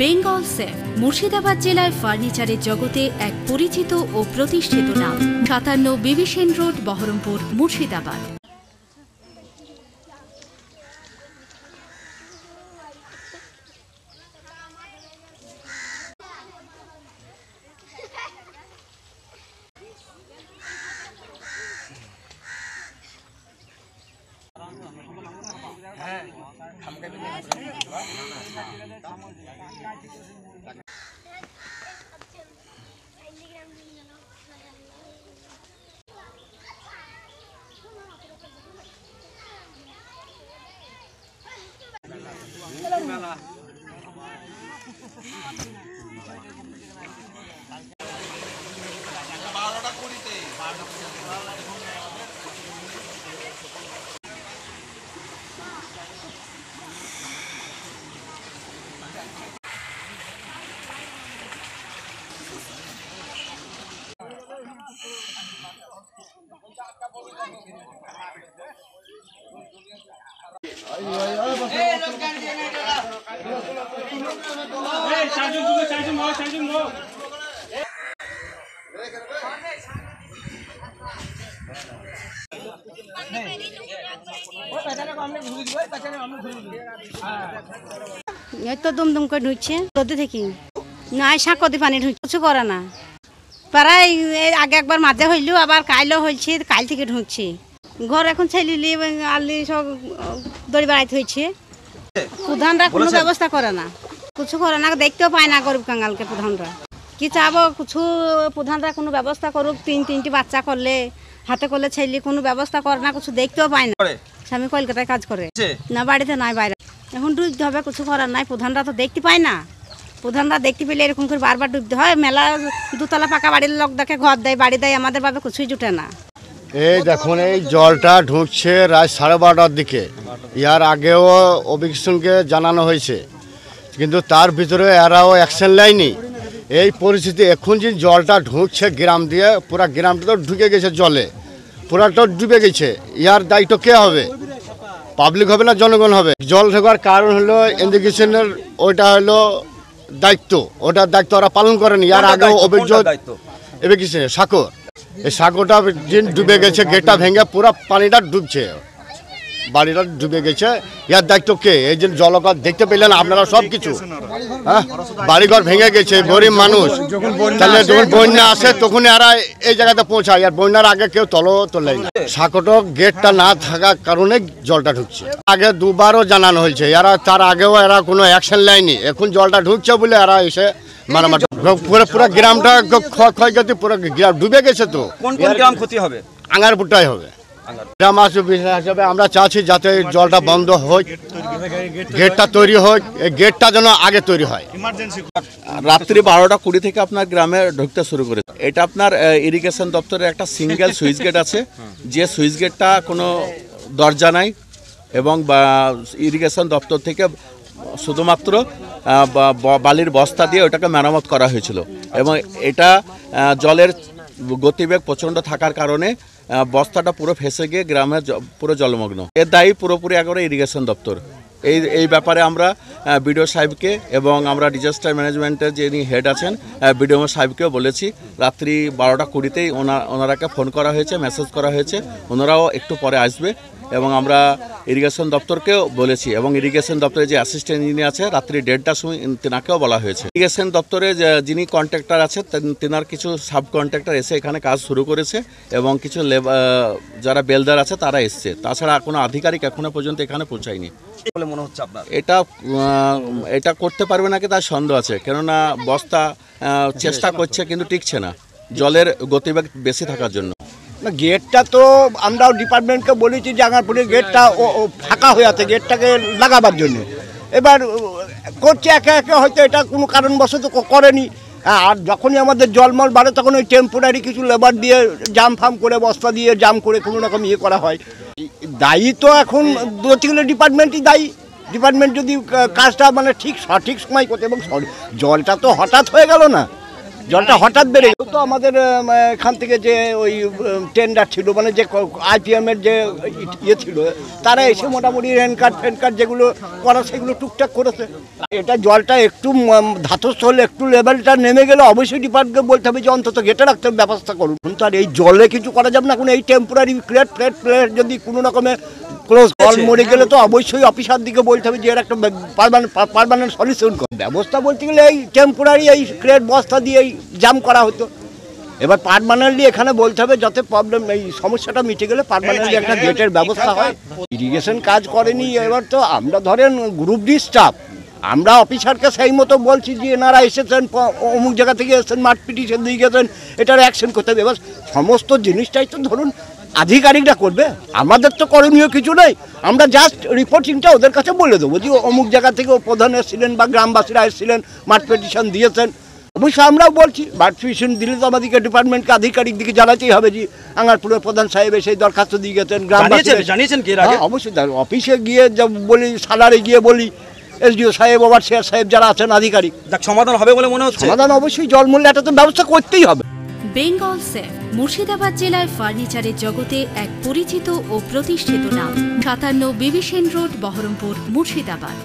Bengal safe Murshidabad জেলায় ফার্নিচারের জগতে এক পরিচিত ও প্রতিষ্ঠিত নাম। 57 বিবি সেন রোড, বহরমপুর, মুর্শিদাবাদ। তো দুমদুম করে ঢুকছে নদী থেকে, না সাঁকতে পানি ঢুকছে, কিছু করে না। প্রায় আগে একবার মাঝে হইলো, আবার কাইলও হয়েছে, কাল থেকে ঢুকছে। ঘর এখন ছেলিলি আলি সব দড়ি বেড়াইতে হয়েছে। প্রধানরা কোনো ব্যবস্থা করে না, কিছু করে না, দেখতেও পায় না গরিব কাঙ্গালকে। প্রধানরা কি চাবো, কিছু প্রধানরা কোনো ব্যবস্থা করুক। তিনটি বাচ্চা করলে, হাতে করলে ছেলে, কোনো ব্যবস্থা করে না, কিছু দেখতেও পায় না। স্বামী কলকাতায় কাজ করে, না বাড়িতে নাই, বাইরে। এখন ডুবতে হবে, কিছু করার নাই। প্রধানরা তো দেখতে পায় না। প্রধানরা দেখতে পেলে এরকম করে বারবার ডুবতে হয়। মেলা দুতলা পাকা বাড়ির লোক দেখে ঘর দেয়, বাড়ি দেয়, আমাদের ভাবে কিছুই জুটে না। এই দেখুন, এই জলটা ঢুকছে রাত 12:30টার দিকে। ইয়ার আগেও অভিযোগকে জানানো হয়েছে, কিন্তু তার ভিতরে এরাও অ্যাকশন নেয়নি। এই পরিস্থিতি এখন যে জলটা ঢুকছে গ্রাম দিয়ে, পুরা গ্রামটা তো ঢুকে গেছে জলে, পুরাটা ডুবে গেছে। ইয়ার দায়িত্ব কে হবে? পাবলিক হবে না জনগণ হবে? জল ঢোকার কারণ হলো ইরিগেশনের, ওইটা হলো দায়িত্ব, ওটার দায়িত্ব ওরা পালন করেনি। ইয়ার আগেও অভিযোগ ইরিগেশন সাগর, এই সাগরটা ডুবে গেছে, গেটটা ভেঙে পুরো পানিটা ডুবছে, বাড়িটা ডুবে গেছে। ইয়ার দায়িত্ব কে? এই যে জলকার দেখতে পেলেন আপনারা সব কিছু, হ্যাঁ, বাড়িঘর ভেঙে গেছে, গরিব মানুষ। তাহলে যখন বন্যা আসে তখন এরা এই জায়গাতে পৌঁছায়, আর বন্যার আগে কেউ তোলেই না। সাগরটা গেটটা না থাকার কারণে জলটা ঢুকছে। আগে দুবারও জানানো হয়েছে, এরা তার আগেও এরা কোনো অ্যাকশন নেয়নি। এখন জলটা ঢুকছে বলে এরা এসে মারামারি, পুরো গ্রামটা ক্ষয়ক্ষতি, পুরো গ্রাম ডুবে গেছে। তো কোন কোন গ্রাম ক্ষতি হবে? আঙ্গারপুরটাই হবে। গ্রাম হিসাবে আমরা চাচ্ছি যাতে জলটা বন্ধ হয়, গেটটা তৈরি হয়, এই গেটটা যেন আগে তৈরি হয়। রাত্রি 12:20 থেকে আপনার গ্রামে ঢুকতে শুরু করেছে। এটা আপনার ইরিগেশন দপ্তরের একটা সিঙ্গেল সুইচ গেট আছে, যে সুইচ গেটটা কোনো দরজা নাই, এবং ইরিগেশন দপ্তর থেকে শুধুমাত্র বালির বস্তা দিয়ে ওটাকে মেরামত করা হয়েছিল। এবং এটা জলের গতিবেগ প্রচণ্ড থাকার কারণে বস্তাটা পুরো ফেসে গিয়ে গ্রামে পুরো জলমগ্ন। এর দায়ী পুরোপুরি একেবারে ইরিগেশন দপ্তর। এই ব্যাপারে আমরা বিডিও সাহেবকে এবং আমরা ডিজাস্টার ম্যানেজমেন্টের যিনি হেড আছেন বিডিও সাহেবকেও বলেছি। রাত্রি 12:20তেই ওনারাকে ফোন করা হয়েছে, মেসেজ করা হয়েছে, ওনারাও একটু পরে আসবে। এবং আমরা ইরিগেশন দপ্তরকেও বলেছি, এবং ইরিগেশন দপ্তরে যে অ্যাসিস্ট্যান্ট ইঞ্জিনিয়ার আছে রাত্রি 1:30টার সময় তেনাকেও বলা হয়েছে। ইরিগেশন দপ্তরে যিনি কন্ট্রাক্টর আছে তেনার কিছু সাব কন্ট্রাক্টর এসে এখানে কাজ শুরু করেছে, এবং কিছু যারা বেলদার আছে তারা এসছে। তাছাড়া কোনো আধিকারিক এখনো পর্যন্ত এখানে পৌঁছায়নি বলে মনে হচ্ছে। আপনার এটা করতে পারবে নাকি তার সন্দেহ আছে, কেননা বস্তা চেষ্টা করছে কিন্তু টিকছে না, জলের গতিবেগ বেশি থাকার জন্য। গেটটা তো আমরাও ডিপার্টমেন্টকে বলেছি যে আঙ্গারপুরের গেটটা ফাঁকা হয়ে আছে, গেটটাকে লাগাবার জন্য। এবার করছে একে একে, হয়তো এটা কোনো কারণবশত করেনি। আর যখনই আমাদের জলমল বাড়ে তখন ওই টেম্পোরারি কিছু লেবার দিয়ে জাম ফাম করে, বস্তা দিয়ে জাম করে কোনো রকম ইয়ে করা হয়। দায়ী তো এখন দতিগুলো ডিপার্টমেন্টই দায়ী। ডিপার্টমেন্ট যদি কাজটা মানে ঠিক সঠিক সময় করতে, এবং জলটা তো হঠাৎ হয়ে গেল না, জলটা হঠাৎ বেড়ে তো আমাদের এখান থেকে যে ওই টেন্ডার ছিল, মানে যে IPM-এর যে ইয়ে ছিল, তারা এসে মোটামুটি রেন কার্ড যেগুলো করা সেগুলো টুকটাক করেছে। এটা জলটা একটু ধাতস্থ হলে, একটু লেভেলটা নেমে গেলে অবশ্যই ডিপার্টমেন্টকে বলতে হবে যে অন্তত গেটে রাখতে ব্যবস্থা করুন। তো আর এই জলে কিছু করা যাবে না, কোনো এই টেম্পোরারি প্লেট যদি কোনো রকমে ক্লোজ জল মরে গেলে তো অবশ্যই অফিসার দিকে বলতে হবে যে এর একটা পার্মানেন্ট সলিউশন কর। ব্যবস্থা বলতে গেলে এই টেম্পোরারি এই ক্রেট বস্তা দিয়ে এই জাম করা হতো। এবার পার্মানেন্টলি এখানে বলতে হবে যাতে প্রবলেম এই সমস্যাটা মিটে গেলে পার্মানেন্টলি একটা গেটের ব্যবস্থা হয়। ইরিগেশন কাজ করেনি, এবার তো আমরা ধরেন গ্রুপ ডি স্টাফ, আমরা অফিসারকে সেই মতো বলছি যে এনারা এসেছেন অমুক জায়গা থেকে এসেছেন, মাঠ পিটিশন দিয়ে গেছেন, এটার অ্যাকশন করতে হবে। এবার সমস্ত জিনিসটাই তো ধরুন আধিকারিকরা করবে, আমাদের তো করণীয় কিছু নেই। আমরা জাস্ট রিপোর্টিংটা ওদের কাছে বলে দেবো যে অমুক জায়গা থেকে প্রধান এসেছিলেন বা গ্রামবাসীরা এসেছিলেন, মাঠ পিটিশন দিয়েছেন। অবশ্যই আমরাও বলছি মাঠ পিটিশন দিলে তো আমাদেরকে ডিপার্টমেন্টকে আধিকারিক দিকে জানাতেই হবে যে আঙ্গারপুরের প্রধান সাহেব সেই দরখাস্ত দিয়ে গেছেন। জানিয়েছেন কি? অবশ্যই অফিসে গিয়ে বলি, সালারে গিয়ে বলি, SDO সাহেব, ওভারসিয়ার সাহেব যারা আছেন আধিকারিক, সমাধান হবে বলে মনে হচ্ছে। সমাধান অবশ্যই, জল মূল্য এটা তো ব্যবস্থা করতেই হবে। বেঙ্গল সেফ মুর্শিদাবাদ জেলায় ফার্নিচারের জগতে এক পরিচিত ও প্রতিষ্ঠিত নাম। 57 বিবিসেন রোড, বহরমপুর, মুর্শিদাবাদ।